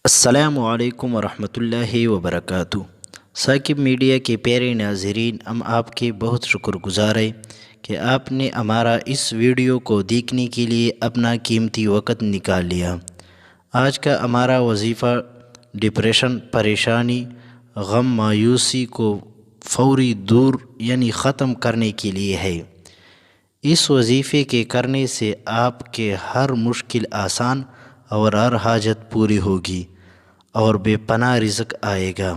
السلام علیکم ورحمۃ اللہ وبرکاتہ۔ ثاقب میڈیا کے پیارے ناظرین، ہم آپ کے بہت شکر گزار ہیں کہ آپ نے ہمارا اس ویڈیو کو دیکھنے کے لیے اپنا قیمتی وقت نکال لیا۔ آج کا ہمارا وظیفہ ڈپریشن، پریشانی، غم، مایوسی کو فوری دور ختم کرنے کے لیے ہے۔ اس وظیفے کے کرنے سے آپ کے ہر مشکل آسان اور ہر حاجت پوری ہوگی اور بے پناہ رزق آئے گا۔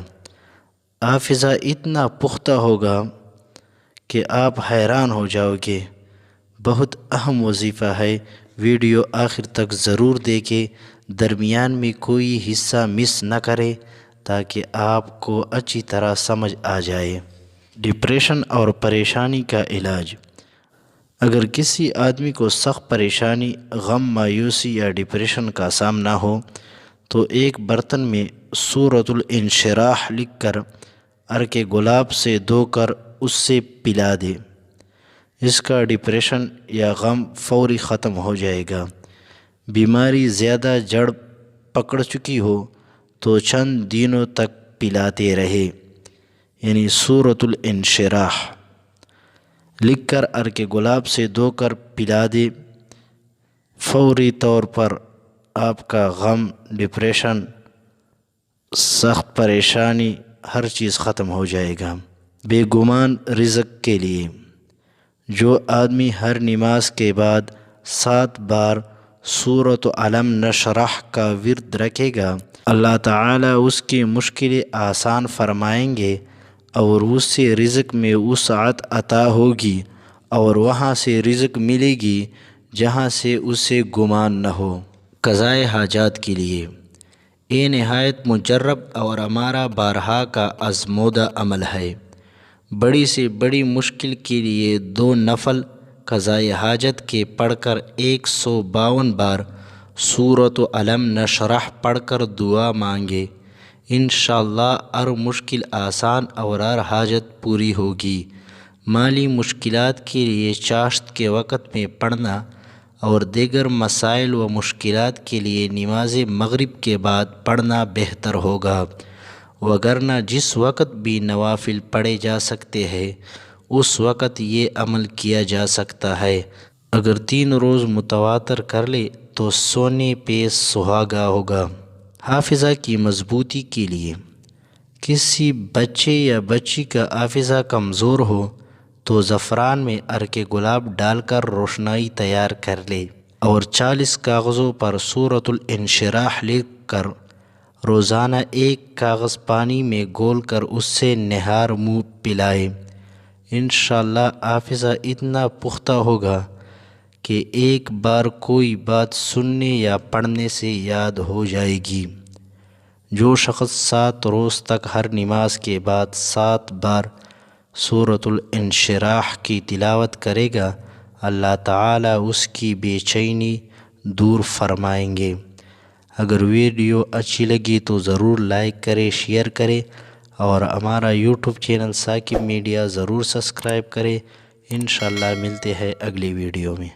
حافظہ اتنا پختہ ہوگا کہ آپ حیران ہو جاؤ گے۔ بہت اہم وظیفہ ہے، ویڈیو آخر تک ضرور دیکھیں، درمیان میں کوئی حصہ مس نہ کرے تاکہ آپ کو اچھی طرح سمجھ آ جائے۔ ڈپریشن اور پریشانی کا علاج۔ اگر کسی آدمی کو سخت پریشانی، غم، مایوسی یا ڈپریشن کا سامنا ہو تو ایک برتن میں سورۃ الانشراح لکھ کر عرق گلاب سے دھو کر اس سے پلا دے۔ اس کا ڈپریشن یا غم فوری ختم ہو جائے گا۔ بیماری زیادہ جڑ پکڑ چکی ہو تو چند دنوں تک پلاتے رہے، سورۃ الانشراح لکھ کر عرق گلاب سے دھو کر پلا دے۔ فوری طور پر آپ کا غم، ڈپریشن، سخت پریشانی، ہر چیز ختم ہو جائے گا۔ بے گمان رزق کے لیے۔ جو آدمی ہر نماز کے بعد 7 بار سورۃ علم نشرح کا ورد رکھے گا، اللہ تعالیٰ اس کی مشکلیں آسان فرمائیں گے اور اس سے رزق میں وسعت عطا ہوگی اور وہاں سے رزق ملے گی جہاں سے اسے گمان نہ ہو۔ قضاء حاجات کے لیے۔ یہ نہایت مجرب اور ہمارا بارہا کا آزمودہ عمل ہے۔ بڑی سے بڑی مشکل کے لیے 2 نفل قضاء حاجت کے پڑھ کر 152 بار سورۃ علم نشرح پڑھ کر دعا مانگے، انشاءاللہ ہر مشکل آسان اور ہر حاجت پوری ہوگی۔ مالی مشکلات کے لیے چاشت کے وقت میں پڑھنا اور دیگر مسائل و مشکلات کے لیے نماز مغرب کے بعد پڑھنا بہتر ہوگا، وگرنہ جس وقت بھی نوافل پڑھے جا سکتے ہیں اس وقت یہ عمل کیا جا سکتا ہے۔ اگر 3 روز متواتر کر لے تو سونے پہ سہاگا ہوگا۔ حافظہ کی مضبوطی کے لیے۔ کسی بچے یا بچی کا حافظہ کمزور ہو تو زعفران میں عرق گلاب ڈال کر روشنائی تیار کر لے اور 40 کاغذوں پر سورۃ الانشراح لکھ کر روزانہ 1 کاغذ پانی میں گھول کر اس سے نہار منہ پلائے۔ انشاءاللہ حافظہ اتنا پختہ ہوگا کہ ایک بار کوئی بات سننے یا پڑھنے سے یاد ہو جائے گی۔ جو شخص 7 روز تک ہر نماز کے بعد 7 بار سورۃ الانشراح کی تلاوت کرے گا، اللہ تعالیٰ اس کی بے چینی دور فرمائیں گے۔ اگر ویڈیو اچھی لگی تو ضرور لائک کرے، شیئر کرے اور ہمارا یوٹیوب چینل ثاقب میڈیا ضرور سبسکرائب کرے۔ انشاءاللہ ملتے ہیں اگلی ویڈیو میں۔